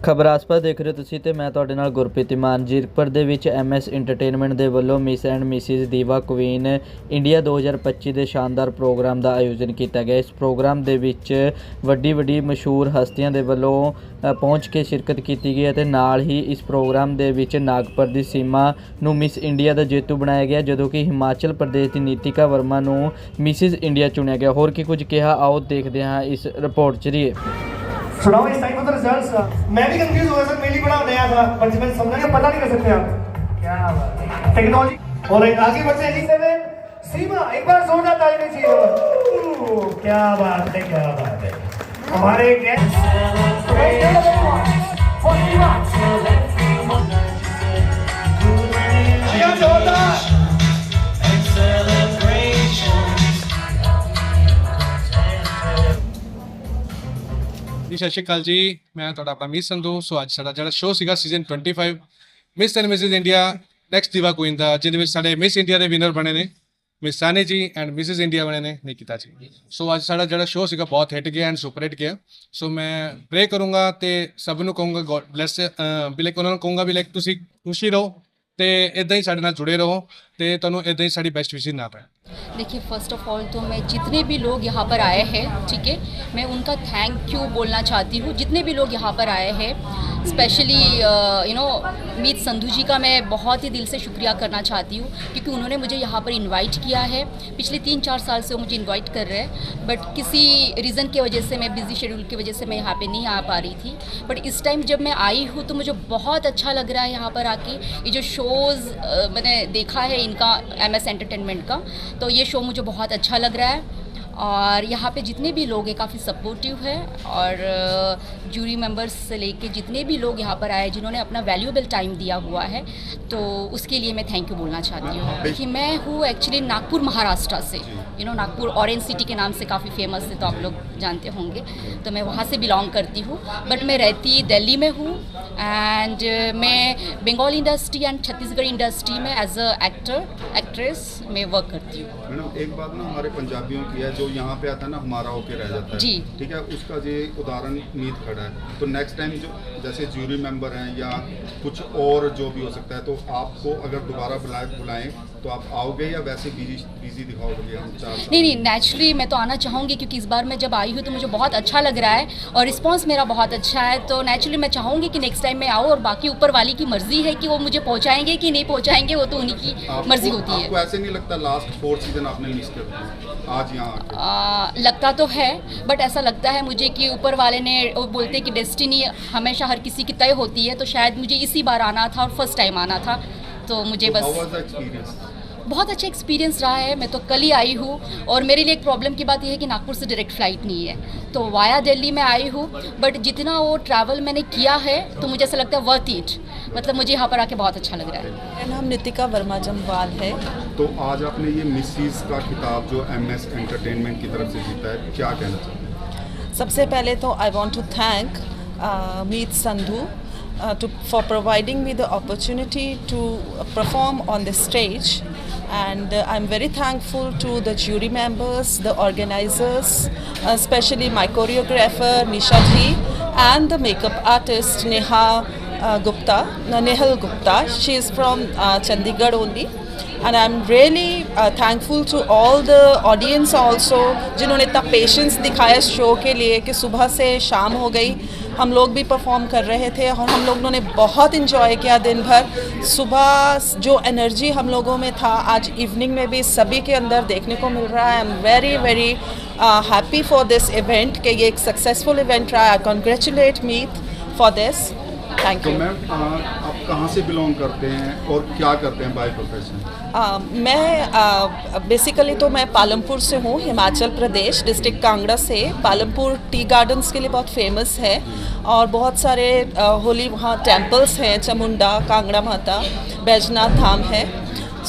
ਖਬਰਾਸਪਦ ਦੇਖ ਰਹੇ ਹੋ ਤੁਸੀਂ ਤੇ ਮੈਂ ਤੁਹਾਡੇ ਨਾਲ ਗੁਰਪ੍ਰੀਤ ਮਾਨ। ਜ਼ੀਰਕਪੁਰ ਦੇ ਵਿੱਚ MS ਇੰਟਰਟੇਨਮੈਂਟ ਦੇ ਵੱਲੋਂ ਮਿਸ ਐਂਡ ਮਿਸਿਜ਼ ਦੀਵਾ ਕੁਈਨ ਇੰਡੀਆ 2025 ਦੇ ਸ਼ਾਨਦਾਰ ਪ੍ਰੋਗਰਾਮ ਦਾ ਆਯੋਜਨ ਕੀਤਾ ਗਿਆ। ਇਸ ਪ੍ਰੋਗਰਾਮ ਦੇ ਵਿੱਚ ਵੱਡੀ ਮਸ਼ਹੂਰ ਹਸਤੀਆਂ ਦੇ ਵੱਲੋਂ ਪਹੁੰਚ ਕੇ ਸ਼ਿਰਕਤ ਕੀਤੀ ਗਈ ਅਤੇ ਨਾਲ ਹੀ ਇਸ ਪ੍ਰੋਗਰਾਮ ਦੇ ਵਿੱਚ ਨਾਗਪੁਰ ਦੀ ਸੀਮਾ ਨੂੰ ਮਿਸ ਇੰਡੀਆ ਦਾ ਜੇਤੂ ਬਣਾਇਆ ਗਿਆ, ਜਦੋਂ ਕਿ ਹਿਮਾਚਲ ਪ੍ਰਦੇਸ਼ ਦੀ ਨੀਤਿਕਾ ਵਰਮਾ ਨੂੰ ਮਿਸਿਜ਼ ਇੰਡੀਆ ਚੁਣਿਆ ਗਿਆ। ਹੋਰ ਕੀ कुछ कहा, आओ देखते हैं इस रिपोर्ट जरिए। सुनाओ इस टाइम पर रिजल्ट्स। मैं भी कंफ्यूज हुआ सर, मेरी बड़ा नया था, पर जब मैंने समझा कि पता नहीं कर सकते आप क्या बात है टेक्नोलॉजी। और एक आगे बच्चे 87 सीमा, एक बार जोरदार ताली में चाहिए। क्या बात है, क्या बात है। हमारे जी सत श्रीकाल जी, मैं थोड़ा अपना मीत संधू। सो अज साडा जिहड़ा शो सीगा season 25 miss and Mrs India next दीवा क्वीन दा, जिहदे विच साडे मिस इंडिया दे विनर बने ने मिस सानी जी एंड मिसिज इंडिया बने ने निकिता जी। सो अज साडा जिहड़ा शो सीगा बहुत हिट गया एंड सुपर हिट गया। सो मैं प्रे करूँगा तो सब नूं कहूँगा गॉड ब्लैस, भी लाइक उन्होंने कहूँगा भी लाइक तुसीं खुशी रहो तो इदां ही साडे नाल जुड़े रहो तो तुहानूं इदां ही साडी बेस्ट विशेस ना पाए। देखिए, फ़र्स्ट ऑफ ऑल तो मैं जितने भी लोग यहाँ पर आए हैं, ठीक है, मैं उनका थैंक यू बोलना चाहती हूँ। जितने भी लोग यहाँ पर आए हैं, स्पेशली मीत संधू जी का मैं बहुत ही दिल से शुक्रिया करना चाहती हूँ, क्योंकि उन्होंने मुझे यहाँ पर इनवाइट किया है। पिछले 3-4 साल से वो मुझे इनवाइट कर रहे हैं, बट किसी रीज़न की वजह से, मैं बिज़ी शेड्यूल की वजह से मैं यहाँ पे नहीं आ पा रही थी। बट इस टाइम जब मैं आई हूँ तो मुझे बहुत अच्छा लग रहा है यहाँ पर आके। ये जो शोज़ मैंने देखा है इनका MS एंटरटेनमेंट का, तो ये शो मुझे बहुत अच्छा लग रहा है। और यहाँ पे जितने भी लोग हैं काफ़ी सपोर्टिव है, और जूरी मेंबर्स से लेके जितने भी लोग यहाँ पर आए जिन्होंने अपना वैल्यूएबल टाइम दिया हुआ है, तो उसके लिए मैं थैंक यू बोलना चाहती हूँ। कि मैं हूँ एक्चुअली नागपुर महाराष्ट्र से, नागपुर ऑरेंज सिटी के नाम से काफ़ी फेमस है, तो आप लोग जानते होंगे, तो मैं वहाँ से बिलोंग करती हूँ। बट मैं रहती दिल्ली में हूँ एंड मैं Bengal industry and Chhattisgarh industry में एज अ एक्ट्रेस में वर्क करती हूँ। मैडम एक बात ना हमारे पंजाबियों की है, जो यहाँ पे आता है ना हमारा होके रह जाता है जी, ठीक है, उसका ये उदाहरण मीत खड़ा है। तो नेक्स्ट टाइम जो जैसे जूरी मेंबर हैं या कुछ और जो भी हो सकता है, तो आपको अगर दोबारा बुलाएं तो आप आओगे या वैसे बिजी दिखाओगे? हम नहीं, नेचुरली मैं तो आना चाहूँगी, क्योंकि इस बार मैं जब आई हूँ तो मुझे बहुत अच्छा लग रहा है और रिस्पांस मेरा बहुत अच्छा है। तो नेचुरली मैं चाहूँगी कि नेक्स्ट टाइम मैं आऊँ, और बाकी ऊपर वाली की मर्जी है कि वो मुझे पहुँचाएंगे कि नहीं पहुँचाएंगे, वो तो उन्हीं की मर्जी होती है। आपको ऐसे नहीं लगता लास्ट 4 सीजन आपने मिस कर दिया आज यहाँ? लगता तो है, बट ऐसा लगता है मुझे कि ऊपर वाले ने, वो बोलते हैं कि डेस्टिनी हमेशा हर किसी की तय होती है, तो शायद मुझे इसी बार आना था और फर्स्ट टाइम आना था, तो मुझे बस बहुत अच्छा एक्सपीरियंस रहा है। मैं तो कल ही आई हूँ, और मेरे लिए एक प्रॉब्लम की बात यह है कि नागपुर से डायरेक्ट फ़्लाइट नहीं है, तो वाया दिल्ली में आई हूँ। बट जितना वो ट्रैवल मैंने किया है तो मुझे ऐसा लगता है वर्थ इट, मतलब मुझे यहाँ पर आके बहुत अच्छा लग रहा है। मेरा नाम नीतिका वर्मा जम्वाल है। तो आज आपने ये मिसिज का खिताब जो MS एंटरटेनमेंट की तरफ से जीता है, क्या कहना चाहते हैं? सबसे पहले तो I want to thank Meet Sandhu for providing me the opportunity to perform on the stage, and I'm very thankful to the jury members, the organizers, especially my choreographer Nisha ji and the makeup artist Nehal Gupta. She is from Chandigarh only. And I'm really thankful to all the audience also, जिन्होंने इतना patience दिखाया इस show के लिए कि सुबह से शाम हो गई, हम लोग भी परफॉर्म कर रहे थे और हम लोगों ने बहुत इन्जॉय किया दिन भर। सुबह जो एनर्जी हम लोगों में था, आज इवनिंग में भी सभी के अंदर देखने को मिल रहा है। I am very happy for this event कि ये एक सक्सेसफुल इवेंट रहा। I congratulate Meet for this, thank you. तो मैम आप कहाँ से बिलोंग करते हैं और क्या करते हैं बाय प्रोफेशन? मैं बेसिकली तो मैं पालमपुर से हूँ, हिमाचल प्रदेश, डिस्ट्रिक्ट कांगड़ा से। पालमपुर टी गार्डन्स के लिए बहुत फेमस है और बहुत सारे होली वहाँ टेम्पल्स हैं, चामुंडा, कांगड़ा माता, बैजनाथ धाम है।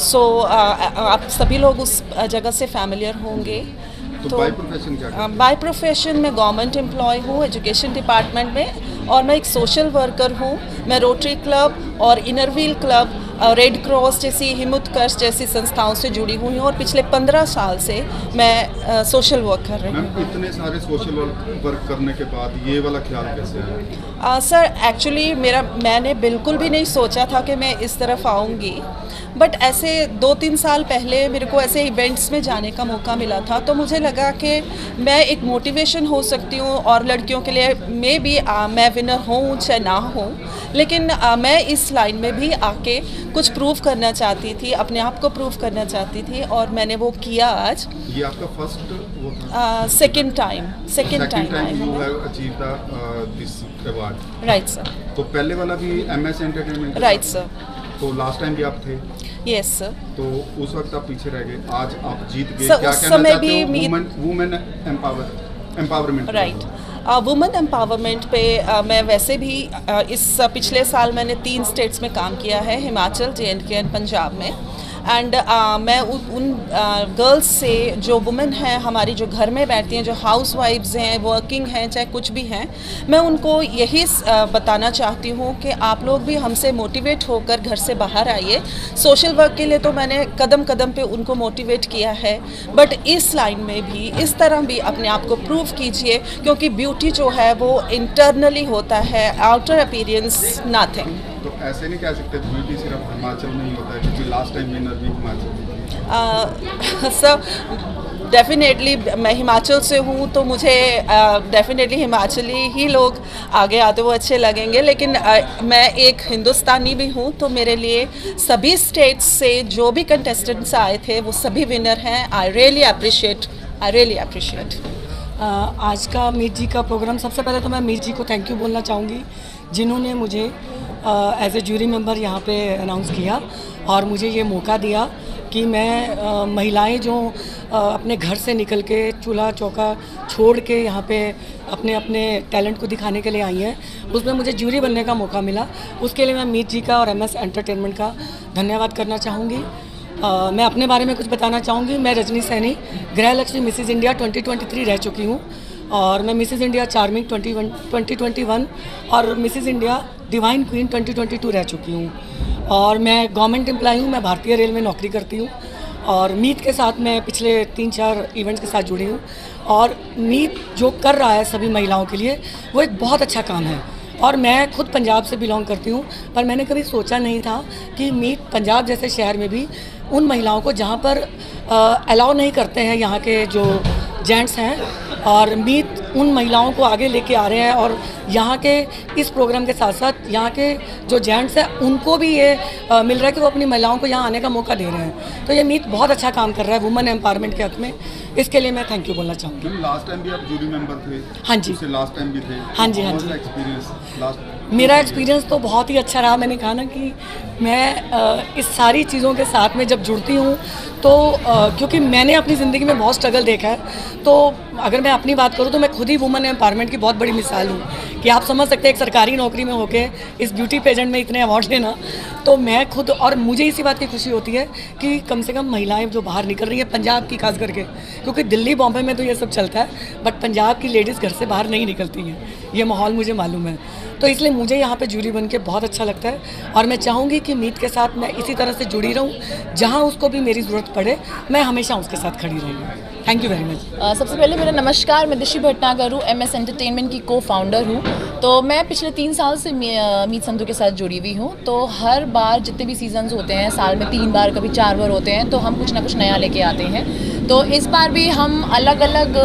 सो आप सभी लोग उस जगह से फैमिलियर होंगे। तो बाय प्रोफेशन क्या करते हैं? बाय प्रोफेशन मैं गवर्नमेंट एम्प्लॉय हूँ एजुकेशन डिपार्टमेंट में, और मैं एक सोशल वर्कर हूँ। मैं रोटरी क्लब और inner wheel club red cross जैसी, हिमुतकर्ष जैसी संस्थाओं से जुड़ी हुई हूँ और पिछले 15 साल से मैं सोशल वर्क कर रही हूँ। मैम, इतने सारे सोशल वर्क करने के बाद ये वाला ख्याल कैसे आया? सर एक्चुअली मैंने बिल्कुल भी नहीं सोचा था कि मैं इस तरफ आऊँगी, बट ऐसे 2-3 साल पहले मेरे को ऐसे इवेंट्स में जाने का मौका मिला था, तो मुझे लगा कि मैं एक मोटिवेशन हो सकती हूँ और लड़कियों के लिए मैं विनर हूँ चाहे ना हूँ, लेकिन मैं इस लाइन में भी आके कुछ प्रूव करना चाहती थी, अपने आप को प्रूव करना चाहती थी और मैंने वो किया आज। ये आपका फर्स्ट वो था? Second time you have achieved this award, right sir. तो पहले वाला भी MS एंटरटेनमेंट, राइट सर। तो लास्ट टाइम भी आप थे? Yes sir. तो उस वक्त आप पीछे रह गए, आज आप जीत गए, सर, क्या उस कहना समय चाहते भी हो women empowerment? Right, women empowerment पे मैं वैसे भी इस पिछले साल मैंने 3 स्टेट्स में काम किया है, हिमाचल, JNK एंड पंजाब में। एंड मैं उन गर्ल्स से जो वुमेन हैं हमारी, जो घर में बैठती हैं, जो हाउस वाइफ्स हैं, वर्किंग हैं, चाहे कुछ भी हैं, मैं उनको यही बताना चाहती हूँ कि आप लोग भी हमसे मोटिवेट होकर घर से बाहर आइए। सोशल वर्क के लिए तो मैंने कदम कदम पे उनको मोटिवेट किया है, बट इस लाइन में भी इस तरह भी अपने आप को प्रूव कीजिए, क्योंकि ब्यूटी जो है वो इंटरनली होता है, आउटर अपीयरेंस नथिंग। तो ऐसे नहीं कह सकते ब्यूटी सिर्फ हिमाचल में ही होता है, क्योंकि लास्ट टाइम विनर भी हिमाचल। सर डेफिनेटली मैं हिमाचल से हूँ, तो मुझे डेफिनेटली हिमाचली ही लोग आगे आते हुए अच्छे लगेंगे, लेकिन मैं एक हिंदुस्तानी भी हूँ, तो मेरे लिए सभी स्टेट्स से जो भी कंटेस्टेंट्स आए थे वो सभी विनर हैं। I really appreciate. आज का मीत जी का प्रोग्राम, सबसे पहले तो मैं मीत जी को थैंक यू बोलना चाहूँगी, जिन्होंने मुझे एज ए जूरी मेंबर यहाँ पे अनाउंस किया और मुझे ये मौका दिया कि मैं महिलाएं जो अपने घर से निकल के चूल्हा चौका छोड़ के यहाँ पे अपने अपने टैलेंट को दिखाने के लिए आई हैं, उसमें मुझे जूरी बनने का मौका मिला। उसके लिए मैं मीत जी का और MS एंटरटेनमेंट का धन्यवाद करना चाहूँगी। मैं अपने बारे में कुछ बताना चाहूँगी। मैं रजनी सैनी, गृहलक्ष्मी मिसेज़ इंडिया 2023 रह चुकी हूँ और मैं मिसेज़ इंडिया चार्मिंग 2021 और मिसेज़ इंडिया डिवाइन क्वीन 2022 रह चुकी हूँ और मैं गवर्नमेंट एम्प्लॉय हूँ। मैं भारतीय रेल में नौकरी करती हूँ और मीत के साथ मैं पिछले 3-4 इवेंट्स के साथ जुड़ी हूँ और मीत जो कर रहा है सभी महिलाओं के लिए वो एक बहुत अच्छा काम है। और मैं खुद पंजाब से बिलोंग करती हूँ, पर मैंने कभी सोचा नहीं था कि मीत पंजाब जैसे शहर में भी उन महिलाओं को जहाँ पर अलाउ नहीं करते हैं यहाँ के जो जेंट्स हैं, और मीत उन महिलाओं को आगे लेके आ रहे हैं और यहाँ के इस प्रोग्राम के साथ साथ यहाँ के जो जेंट्स हैं उनको भी ये मिल रहा है कि वो अपनी महिलाओं को यहाँ आने का मौका दे रहे हैं। तो ये मीत बहुत अच्छा काम कर रहा है वुमेन एम्पावरमेंट के हक में, इसके लिए मैं थैंक यू बोलना चाहूँगी। लास्ट टाइम भी आप जूरी मेंबर थे? हाँ जी। लास्ट टाइम भी थे? हाँ जी, हाँ जी। Experience last? मेरा एक्सपीरियंस तो बहुत ही अच्छा रहा। मैंने कहा ना कि मैं इस सारी चीज़ों के साथ में जब जुड़ती हूँ तो क्योंकि मैंने अपनी ज़िंदगी में बहुत स्ट्रगल देखा है, तो अगर मैं अपनी बात करूँ तो मैं खुद ही वुमेन एम्पावरमेंट की बहुत बड़ी मिसाल हूँ कि आप समझ सकते हैं एक सरकारी नौकरी में होके इस ब्यूटी पेजेंट में इतने अवार्ड लेना। तो मैं खुद, और मुझे इसी बात की खुशी होती है कि कम से कम महिलाएं जो बाहर निकल रही हैं, पंजाब की खास करके, क्योंकि दिल्ली बॉम्बे में तो ये सब चलता है बट पंजाब की लेडीज़ घर से बाहर नहीं निकलती हैं, ये माहौल मुझे मालूम है। तो इसलिए मुझे यहाँ पे जूरी बन के बहुत अच्छा लगता है और मैं चाहूँगी कि मीत के साथ मैं इसी तरह से जुड़ी रहूँ, जहाँ उसको भी मेरी ज़रूरत पड़े मैं हमेशा उसके साथ खड़ी रहूँगी। Thank you very much. सबसे पहले मेरा नमस्कार, मैं दिशी भटनागर हूँ, MS एंटरटेनमेंट की को-फाउंडर हूँ। तो मैं पिछले 3 साल से मीत संधू के साथ जुड़ी हुई हूँ। तो हर बार जितने भी सीजन्स होते हैं, साल में 3 बार कभी 4 बार होते हैं, तो हम कुछ ना कुछ नया लेके आते हैं। तो इस बार भी हम अलग अलग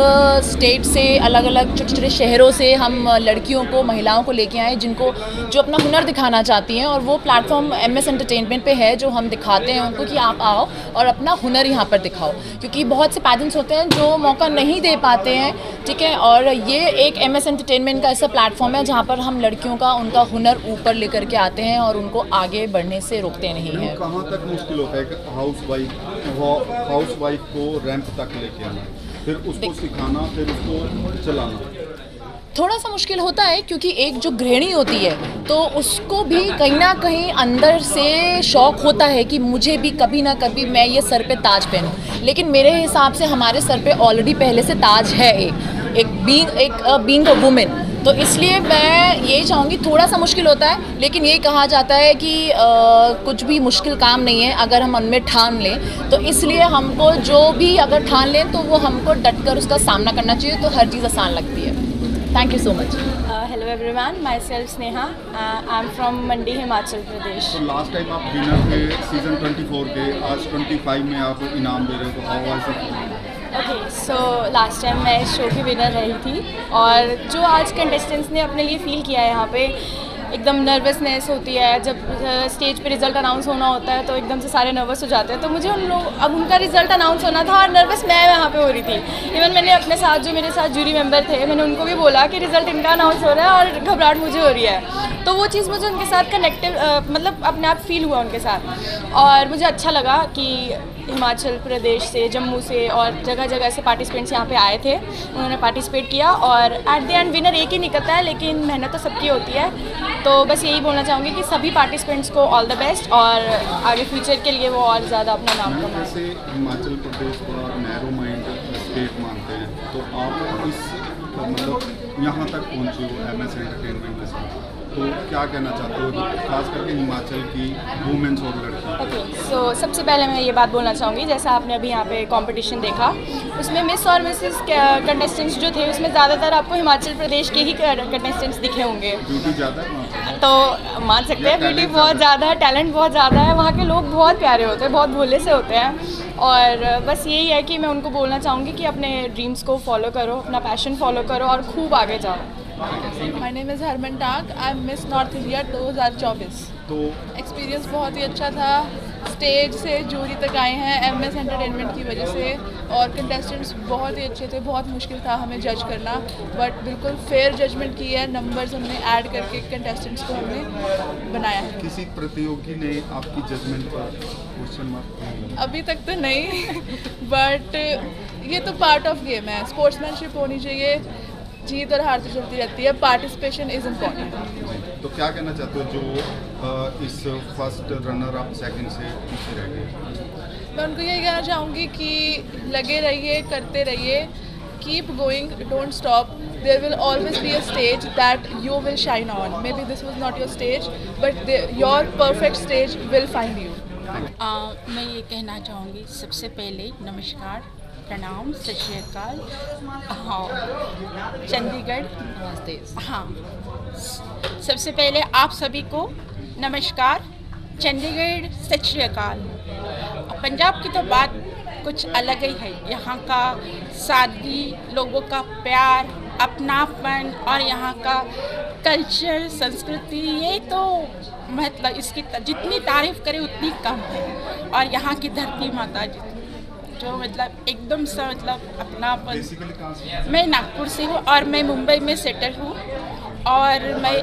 स्टेट से, अलग अलग छोटे छोटे शहरों से हम लड़कियों को, महिलाओं को लेके आए जिनको जो अपना हुनर दिखाना चाहती हैं, और वो प्लेटफॉर्म MS एंटरटेनमेंट पे है जो हम दिखाते हैं उनको कि आप आओ और अपना हुनर यहाँ पर दिखाओ, क्योंकि बहुत से पेरेंट्स होते हैं जो मौका नहीं दे पाते हैं, ठीक है। और ये एक MS एंटरटेनमेंट का ऐसा प्लेटफॉर्म है जहाँ पर हम लड़कियों का, उनका हुनर ऊपर लेकर के आते हैं और उनको आगे बढ़ने से रोकते नहीं हैं। कहाँ तक मुश्किल होता है हाउस वाइफ को रैंप तक लेके आना, फिर उसको सिखाना, फिर उसको चलाना? थोड़ा सा मुश्किल होता है, क्योंकि एक जो गृहिणी होती है तो उसको भी कहीं ना कहीं अंदर से शौक होता है कि मुझे भी कभी ना कभी मैं ये सर पे ताज पहनूं। लेकिन मेरे हिसाब से हमारे सर पे ऑलरेडी पहले से ताज है, एक बीइंग अ वुमेन। तो इसलिए मैं यही चाहूँगी, थोड़ा सा मुश्किल होता है लेकिन ये कहा जाता है कि कुछ भी मुश्किल काम नहीं है अगर हम मन में ठान लें। तो इसलिए हमको जो भी अगर ठान लें तो वो हमको डटकर उसका सामना करना चाहिए, तो हर चीज़ आसान लगती है। Thank you so much. Hello everyone, myself Sneha, I am from Mandi, Himachal Pradesh. तो लास्ट टाइम आप विनर थे सीजन 24 के, आज 25 में आप इनाम दे रहे हो, तो how was it? Okay, so last time मैं इस शो की विनर रही थी और जो आज कंटेस्टेंट्स ने अपने लिए फ़ील किया है यहाँ पे, एकदम नर्वसनेस होती है जब स्टेज पे रिज़ल्ट अनाउंस होना होता है तो एकदम से सारे नर्वस हो जाते हैं। तो मुझे अब उनका रिज़ल्ट अनाउंस होना था और नर्वस मैं यहाँ पे हो रही थी। इवन मैंने अपने साथ जो मेरे साथ जूरी मेंबर थे, मैंने उनको भी बोला कि रिज़ल्ट इनका अनाउंस हो रहा है और घबराहट मुझे हो रही है। तो वो चीज़ मुझे उनके साथ कनेक्टिव मतलब अपने आप फील हुआ उनके साथ, और मुझे अच्छा लगा कि हिमाचल प्रदेश से, जम्मू से और जगह जगह से पार्टिसिपेंट्स यहाँ पे आए थे, उन्होंने पार्टिसिपेट किया और एट द एंड विनर एक ही निकलता है, लेकिन मेहनत तो सबकी होती है। तो बस यही बोलना चाहूँगी कि सभी पार्टिसिपेंट्स को ऑल द बेस्ट और आगे फ्यूचर के लिए वो और ज़्यादा अपना नाम कमाएं। जैसे हिमाचल प्रदेश थोड़ा नैरो माइंड स्टेट मानते हैं, तो आप इस मतलब यहाँ तक पहुँचे हो MS एंटरटेनमेंट के साथ, तो क्या कहना चाहते हो खास करके हिमाचल की वुमेन्स और लड़की? ओके, सो सबसे पहले मैं ये बात बोलना चाहूँगी, जैसा आपने अभी यहाँ पे कंपटीशन देखा, उसमें मिस और मिसेस कंटेस्टेंट्स जो थे उसमें ज़्यादातर आपको हिमाचल प्रदेश के ही कंटेस्टेंट्स दिखे होंगे। ब्यूटी ज़्यादा है तो मान सकते हैं ब्यूटी बहुत ज़्यादा है, टैलेंट बहुत ज़्यादा है, वहाँ के लोग बहुत प्यारे होते हैं, बहुत भोले से होते हैं। और बस यही है कि मैं उनको बोलना चाहूँगी कि अपने ड्रीम्स को फॉलो करो, अपना पैशन फॉलो करो और खूब आगे जाओ। My name is Harman Taak, I am Miss North India 2024। तो एक्सपीरियंस बहुत ही अच्छा था, स्टेज से जूरी तक आए हैं MS एंटरटेनमेंट की वजह से, और कंटेस्टेंट्स बहुत ही अच्छे थे। बहुत मुश्किल था हमें जज करना, बट बिल्कुल फेयर जजमेंट की है, नंबर्स हमने ऐड करके कंटेस्टेंट्स को हमने बनाया है। किसी प्रतियोगी ने आपकी जजमेंट पर क्वेश्चन मार्क? अभी तक तो नहीं बट ये तो पार्ट ऑफ गेम है, स्पोर्ट्समैनशिप होनी चाहिए, जीत और हार तो चलती रहती है, पार्टिसिपेशन इज़ इम्पॉर्टेंट। तो क्या कहना चाहते हो जो इस फर्स्ट रनर अप सेकंड से पीछे रह गए? मैं उनको यही कहना चाहूँगी कि लगे रहिए, करते रहिए, keep going, don't stop, there will always be a stage that you will shine on. May be this was not your stage but your perfect stage will find you. मैं ये कहना चाहूँगी, सबसे पहले नमस्कार, प्रणाम, सत श्री अकाल। हाँ, चंडीगढ़ नमस्ते। हाँ, सबसे पहले आप सभी को नमस्कार, चंडीगढ़ सत श्री अकाल। पंजाब की तो बात कुछ अलग ही है, यहाँ का सादगी, लोगों का प्यार, अपनापन और यहाँ का कल्चर, संस्कृति, ये तो मतलब इसकी जितनी तारीफ़ करें उतनी कम है। और यहाँ की धरती माता जो मतलब एकदम सा मतलब अपनापन। मैं नागपुर से हूँ और मैं मुंबई में सेटल हूँ और मैं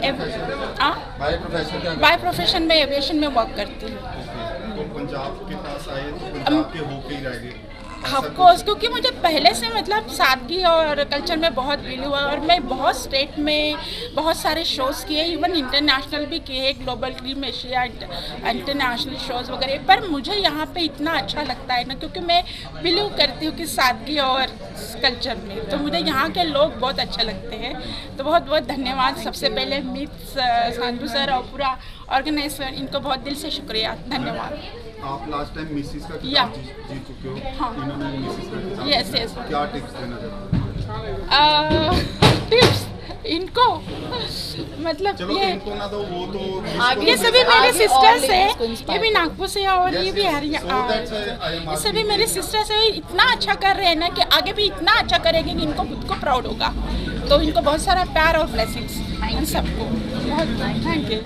बाय प्रोफेशन में एविएशन में वर्क करती हूँ। तो पंजाब के पास आए तो पंजाब के होके ही रह गए? ऑफकोर्स, क्योंकि मुझे पहले से मतलब सादगी और कल्चर में बहुत फील हुआ और मैं बहुत स्टेट में बहुत सारे शोज़ किए, इवन इंटरनेशनल भी किए, global team Asia international shows वगैरह। पर मुझे यहाँ पे इतना अच्छा लगता है ना, क्योंकि मैं बिलीव करती हूँ कि सादगी और कल्चर में, तो मुझे यहाँ के लोग बहुत अच्छे लगते हैं। तो बहुत बहुत धन्यवाद सबसे पहले मिस संधू सर और पूरा ऑर्गेनाइजर, इनको बहुत दिल से शुक्रिया, धन्यवाद। आप लास्ट टाइम मिसेस का खिताब जीत चुके हो। हाँ। इन्होंने मिसेस का खिताब यस। क्या टिप्स देना चाहते हो? टिप्स इनको मतलब चलो ये इनको ना, तो वो तो ये सभी मेरे सिस्टर्स हैं, ये भी नागपुर से और ये भी हरियाणा, ये सभी मेरे सिस्टर्स हैं। इतना अच्छा कर रहे हैं ना कि आगे भी इतना अच्छा करेंगे कि इनको खुद को प्राउड होगा। तो इनको बहुत सारा प्यार और ब्लेसिंग्स इन सबको। बहुत थैंक यू।